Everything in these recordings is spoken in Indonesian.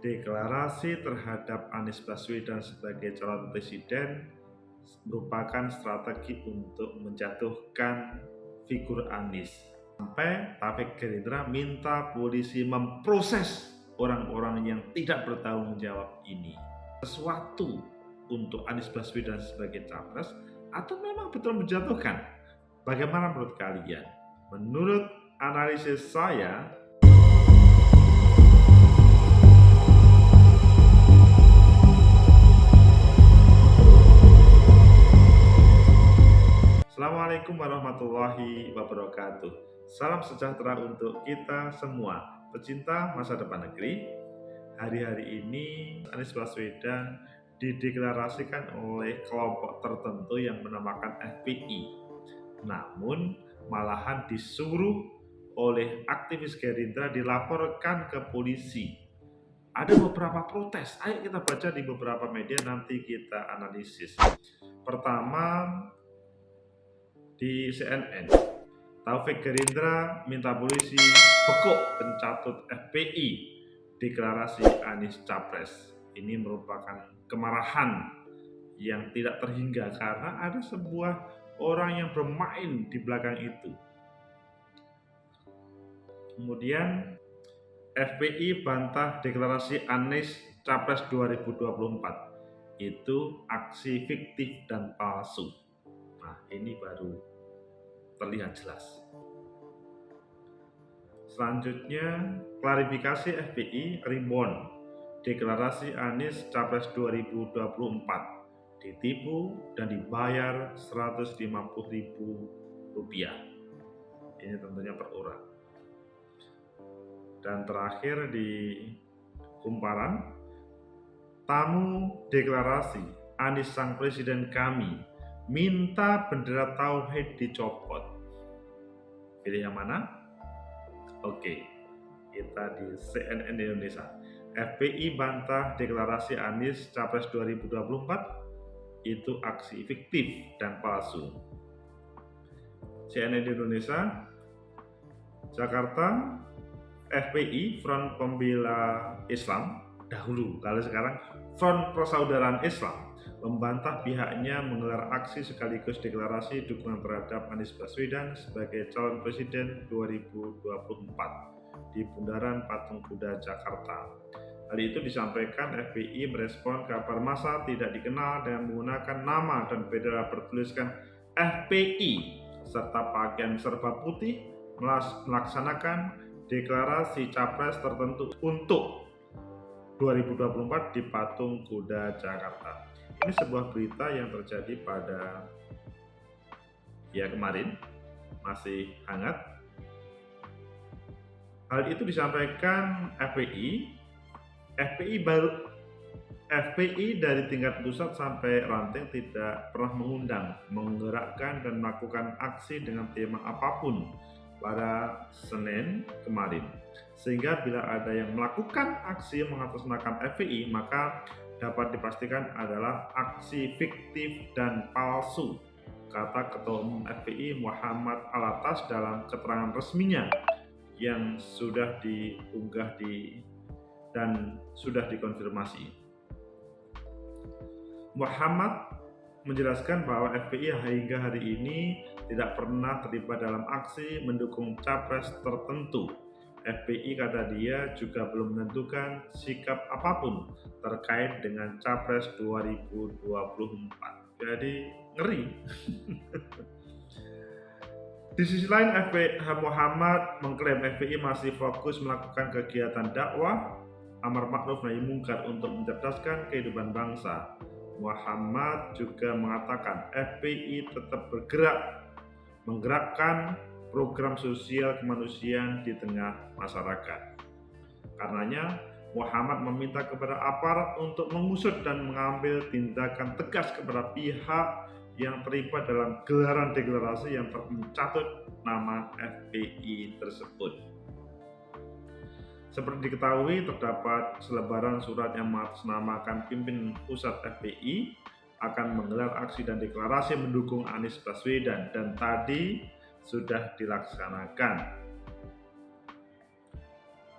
Deklarasi terhadap Anies Baswedan sebagai calon presiden merupakan strategi untuk menjatuhkan figur Anies. Sampai Taufik Gerindra minta polisi memproses orang-orang yang tidak bertanggung jawab ini. Sesuatu untuk Anies Baswedan sebagai capres atau memang betul menjatuhkan? Bagaimana menurut kalian? Menurut analisis saya, Assalamualaikum warahmatullahi wabarakatuh. Salam sejahtera untuk kita semua, pecinta masa depan negeri. Hari-hari ini Anies Baswedan dideklarasikan oleh kelompok tertentu yang menamakan FPI. Namun malahan disuruh oleh aktivis Gerindra dilaporkan ke polisi. Ada beberapa protes. Ayo kita baca di beberapa media, nanti kita analisis. Pertama, di CNN, Taufik Gerindra minta polisi bekuk pencatut FPI deklarasi Anies Capres. Ini merupakan kemarahan yang tidak terhingga karena ada sebuah orang yang bermain di belakang itu. Kemudian FPI bantah deklarasi Anies Capres 2024 itu aksi fiktif dan palsu. Nah, ini baru terlihat jelas. Selanjutnya, klarifikasi FPI Ribon. Deklarasi Anies Capres 2024 ditipu dan dibayar Rp150.000. Ini tentunya per orang. Dan terakhir di Kumparan, tamu deklarasi Anies sang presiden kami minta bendera tauhid dicopot. Pilih yang mana? Oke, kita di CNN Indonesia. FPI bantah deklarasi Anies Capres 2024 itu aksi fiktif dan palsu. CNN Indonesia, Jakarta, FPI Front Pembela Islam dahulu, kalau sekarang Front Persaudaraan Islam membantah pihaknya menggelar aksi sekaligus deklarasi dukungan terhadap Anies Baswedan sebagai calon presiden 2024 di Bundaran Patung Kuda, Jakarta. Hal itu disampaikan FPI merespon kabar massa tidak dikenal dengan menggunakan nama dan bendera bertuliskan FPI serta pakaian serba putih melaksanakan deklarasi capres tertentu untuk 2024 di Patung Kuda, Jakarta. Ini sebuah berita yang terjadi pada kemarin, masih hangat. Hal itu disampaikan FPI dari tingkat pusat sampai ranting tidak pernah mengundang, menggerakkan dan melakukan aksi dengan tema apapun pada Senin kemarin. Sehingga bila ada yang melakukan aksi mengatasnamakan FPI, maka dapat dipastikan adalah aksi fiktif dan palsu, kata Ketua Umum FPI Muhammad Alatas dalam keterangan resminya yang sudah diunggah dan sudah dikonfirmasi. Muhammad menjelaskan bahwa FPI hingga hari ini tidak pernah terlibat dalam aksi mendukung capres tertentu. FPI, kata dia, juga belum menentukan sikap apapun terkait dengan capres 2024. Jadi ngeri. Di sisi lain, Muhammad mengklaim FPI masih fokus melakukan kegiatan dakwah amar ma'ruf nahi mungkar untuk mencerdaskan kehidupan bangsa. Muhammad juga mengatakan FPI tetap bergerak menggerakkan program sosial kemanusiaan di tengah masyarakat. Karenanya, Muhammad meminta kepada aparat untuk mengusut dan mengambil tindakan tegas kepada pihak yang terlibat dalam gelaran deklarasi yang tercatut nama FPI tersebut. Seperti diketahui, terdapat selebaran surat yang mengatasnamakan pimpinan pusat FPI akan menggelar aksi dan deklarasi mendukung Anies Baswedan, dan tadi sudah dilaksanakan.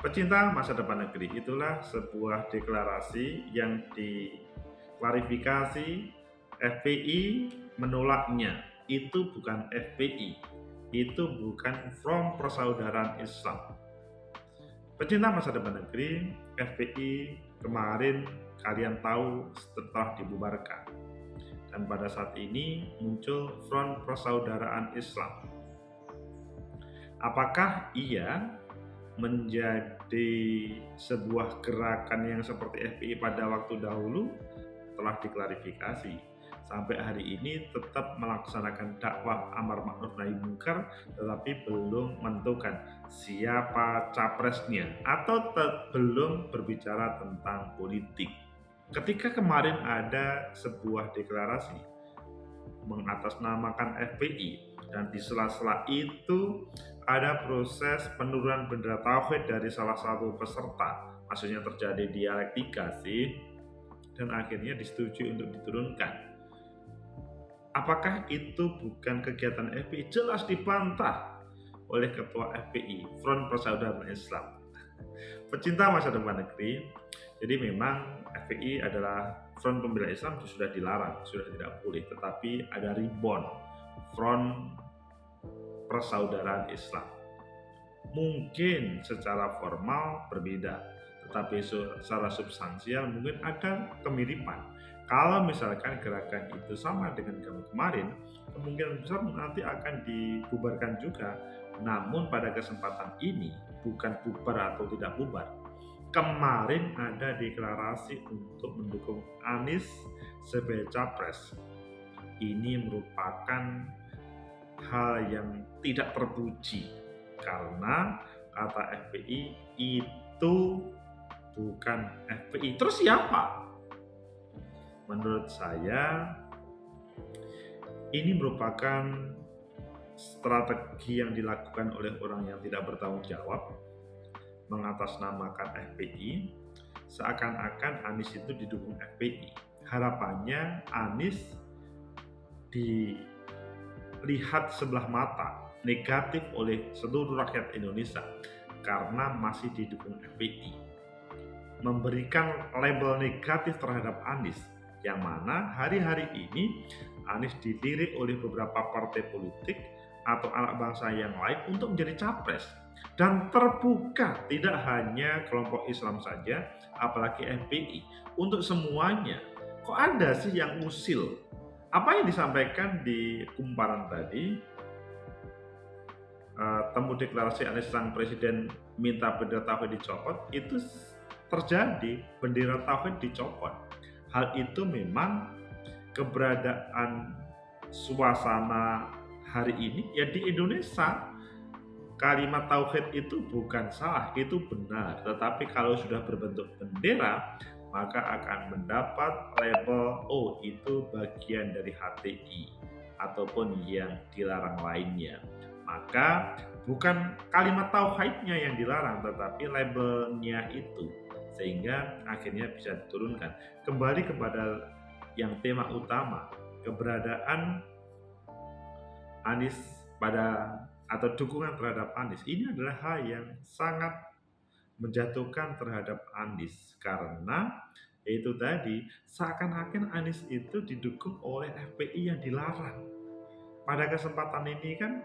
Pecinta masa depan negeri, itulah sebuah deklarasi yang diklarifikasi. FPI menolaknya. Itu bukan FPI, itu bukan Front Persaudaraan Islam. Pecinta masa depan negeri, FPI kemarin kalian tahu setelah dibubarkan. Dan pada saat ini muncul Front Persaudaraan Islam. Apakah ia menjadi sebuah gerakan yang seperti FPI pada waktu dahulu? Telah diklarifikasi. Sampai hari ini tetap melaksanakan dakwah amar ma'ruf nahi munkar, tetapi belum menentukan siapa capresnya atau belum berbicara tentang politik. Ketika kemarin ada sebuah deklarasi mengatasnamakan FPI dan di sela-sela itu ada proses penurunan bendera tauhid dari salah satu peserta, maksudnya terjadi dialektika sih, dan akhirnya disetujui untuk diturunkan. Apakah itu bukan kegiatan FPI? Jelas dibantah oleh Ketua FPI, Front Persaudaraan Islam. Pecinta masa depan negeri, jadi memang FPI adalah Front Pembela Islam sudah dilarang, sudah tidak boleh, tetapi ada ribon Front Persaudaraan Islam. Mungkin secara formal berbeda, tetapi secara substansial mungkin ada kemiripan. Kalau misalkan gerakan itu sama dengan kemarin, kemungkinan besar nanti akan dibubarkan juga. Namun pada kesempatan ini bukan bubar atau tidak bubar. Kemarin ada deklarasi untuk mendukung Anies sebagai capres. Ini merupakan hal yang tidak terpuji karena kata FPI itu bukan FPI. Terus siapa? Menurut saya ini merupakan strategi yang dilakukan oleh orang yang tidak bertanggung jawab, mengatasnamakan FPI seakan-akan Anies itu didukung FPI. Harapannya Anies dilihat sebelah mata negatif oleh seluruh rakyat Indonesia karena masih didukung FPI, memberikan label negatif terhadap Anies, yang mana hari-hari ini Anies dilirik oleh beberapa partai politik atau anak bangsa yang lain untuk menjadi capres, dan terbuka tidak hanya kelompok Islam saja, apalagi FPI, untuk semuanya. Kok ada sih yang usil? Apa yang disampaikan di kumparan tadi, temu deklarasi Anies sang presiden minta bendera tauhid dicopot, itu terjadi, bendera tauhid dicopot. Hal itu memang keberadaan suasana hari ini ya di Indonesia. Kalimat tauhid itu bukan salah, itu benar. Tetapi kalau sudah berbentuk bendera, maka akan mendapat label, oh itu bagian dari HTI ataupun yang dilarang lainnya. Maka bukan kalimat tauhidnya yang dilarang, tetapi labelnya itu, sehingga akhirnya bisa diturunkan. Kembali kepada yang tema utama, keberadaan Anies atau dukungan terhadap Anies, ini adalah hal yang sangat menjatuhkan terhadap Anies, karena itu tadi seakan-akan Anies itu didukung oleh FPI yang dilarang. Pada kesempatan ini kan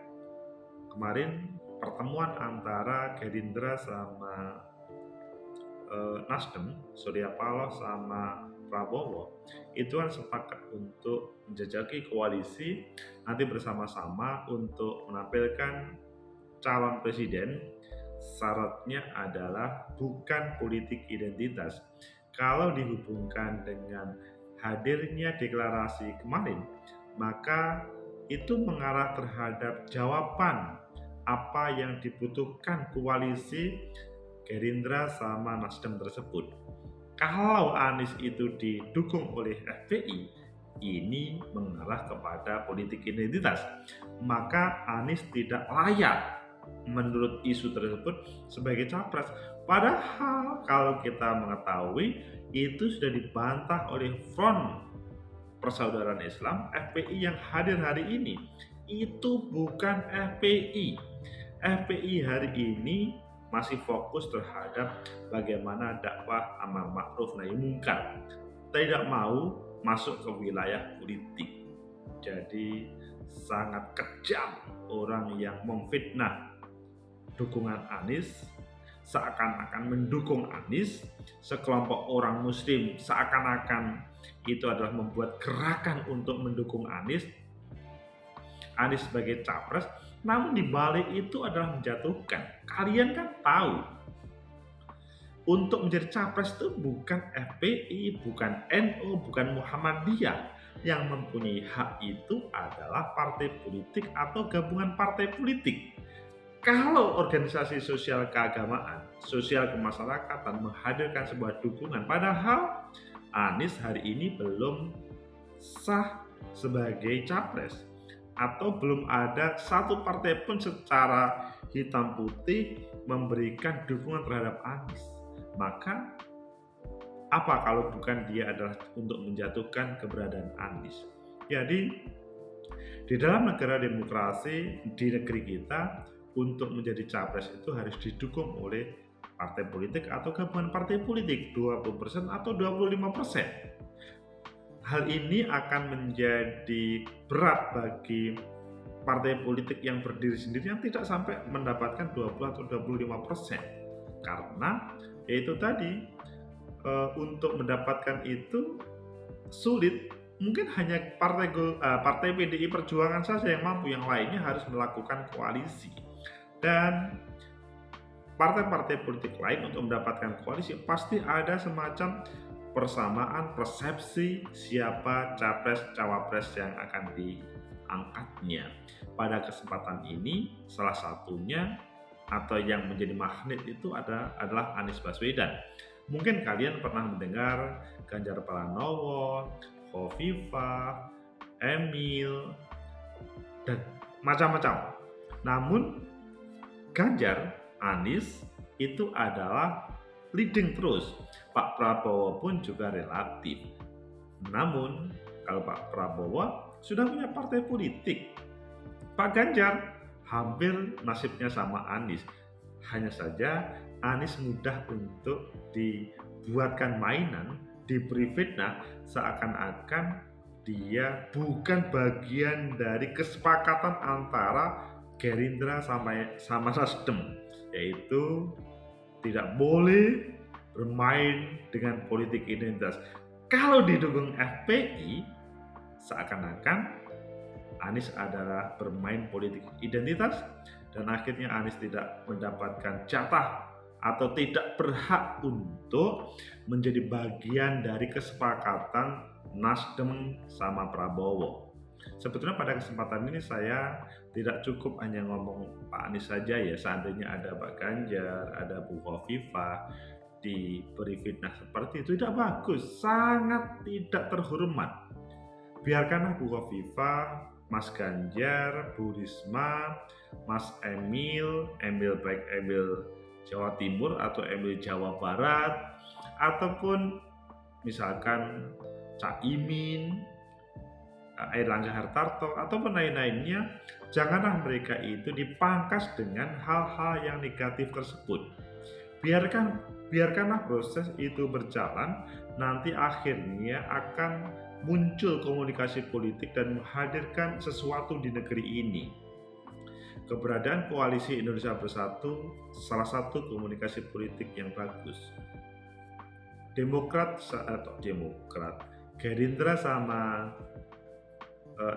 kemarin pertemuan antara Gerindra sama Nasdem, Surya Paloh sama Prabowo, itu kan sepakat untuk menjajaki koalisi nanti bersama-sama untuk menampilkan calon presiden. Syaratnya adalah bukan politik identitas. Kalau dihubungkan dengan hadirnya deklarasi kemarin, maka itu mengarah terhadap jawaban apa yang dibutuhkan koalisi Gerindra sama Nasdem tersebut. Kalau Anies itu didukung oleh FPI, ini mengarah kepada politik identitas. Maka Anies tidak layak menurut isu tersebut sebagai capres. Padahal kalau kita mengetahui itu sudah dibantah oleh Front Persaudaraan Islam, FPI yang hadir hari ini itu bukan FPI. FPI hari ini masih fokus terhadap bagaimana dakwah amar ma'ruf nahi munkar, tidak mau masuk ke wilayah politik. Jadi sangat kejam orang yang memfitnah dukungan Anies, seakan-akan mendukung Anies, sekelompok orang muslim seakan-akan itu adalah membuat gerakan untuk mendukung Anies sebagai capres, namun di balik itu adalah menjatuhkan. Kalian kan tahu, untuk menjadi capres itu bukan FPI, bukan NU, bukan Muhammadiyah. Yang mempunyai hak itu adalah partai politik atau gabungan partai politik. Kalau organisasi sosial keagamaan, sosial kemasyarakatan menghadirkan sebuah dukungan, padahal Anies hari ini belum sah sebagai capres, atau belum ada satu partai pun secara hitam putih memberikan dukungan terhadap Anies, maka apa kalau bukan dia adalah untuk menjatuhkan keberadaan Anies? Jadi di dalam negara demokrasi, di negeri kita, untuk menjadi capres itu harus didukung oleh partai politik atau gabungan partai politik 20% atau 25%. Hal ini akan menjadi berat bagi partai politik yang berdiri sendiri yang tidak sampai mendapatkan 20 atau 25%. Karena yaitu tadi, untuk mendapatkan itu sulit. Mungkin hanya partai PDI Perjuangan saja yang mampu, yang lainnya harus melakukan koalisi. Dan partai-partai politik lain untuk mendapatkan koalisi pasti ada semacam persamaan persepsi siapa capres cawapres yang akan diangkatnya. Pada kesempatan ini salah satunya atau yang menjadi magnet itu adalah Anies Baswedan. Mungkin kalian pernah mendengar Ganjar Pranowo, Khofifah, Emil, dan macam-macam. Namun Ganjar, Anies itu adalah leading terus. Pak Prabowo pun juga relatif. Namun kalau Pak Prabowo sudah punya partai politik, Pak Ganjar hampir nasibnya sama Anies. Hanya saja Anies mudah untuk dibuatkan mainan, diberi fitnah, seakan-akan dia bukan bagian dari kesepakatan antara Gerindra sama Nasdem, yaitu tidak boleh bermain dengan politik identitas. Kalau didukung FPI, seakan-akan Anies adalah bermain politik identitas, dan akhirnya Anies tidak mendapatkan jatah atau tidak berhak untuk menjadi bagian dari kesepakatan Nasdem sama Prabowo. Sebetulnya pada kesempatan ini saya tidak cukup hanya ngomong Pak Anies saja ya. Seandainya ada Pak Ganjar, ada Bu Khofifah diberi fitnah seperti itu, tidak bagus, sangat tidak terhormat. Biarkanlah Bu Khofifah, Mas Ganjar, Bu Risma, Mas Emil baik Emil Jawa Timur atau Emil Jawa Barat, ataupun misalkan Caimin, Airlangga Hartarto, ataupun lain-lainnya, janganlah mereka itu dipangkas dengan hal-hal yang negatif tersebut. Biarkanlah proses itu berjalan, nanti akhirnya akan muncul komunikasi politik dan menghadirkan sesuatu di negeri ini. Keberadaan Koalisi Indonesia Bersatu salah satu komunikasi politik yang bagus. Gerindra sama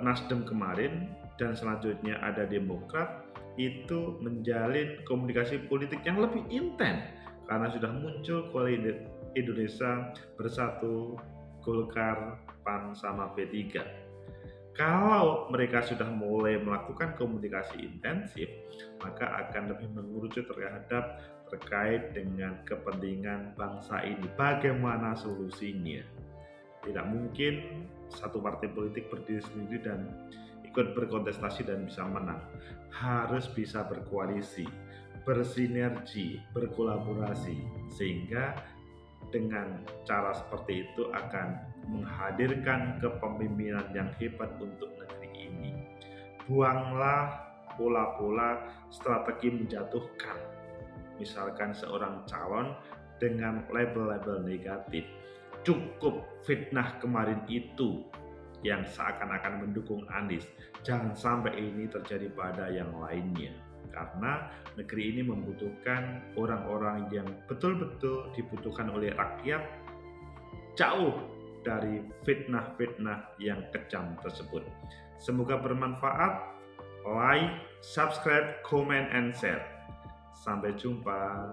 Nasdem kemarin, dan selanjutnya ada Demokrat, itu menjalin komunikasi politik yang lebih intens karena sudah muncul Koalisi Indonesia Bersatu, Golkar, PAN, sama P3. Kalau mereka sudah mulai melakukan komunikasi intensif, maka akan lebih mengerucut terkait dengan kepentingan bangsa ini. Bagaimana solusinya? Tidak mungkin satu partai politik berdiri sendiri dan ikut berkontestasi dan bisa menang. Harus bisa berkoalisi, bersinergi, berkolaborasi, sehingga dengan cara seperti itu akan menghadirkan kepemimpinan yang hebat untuk negeri ini. Buanglah pola-pola strategi menjatuhkan. misalkan seorang calon dengan label-label negatif. Cukup fitnah kemarin itu yang seakan-akan mendukung Anies. Jangan sampai ini terjadi pada yang lainnya. Karena negeri ini membutuhkan orang-orang yang betul-betul dibutuhkan oleh rakyat, jauh dari fitnah-fitnah yang kejam tersebut. Semoga bermanfaat. Like, subscribe, comment, and share. Sampai jumpa.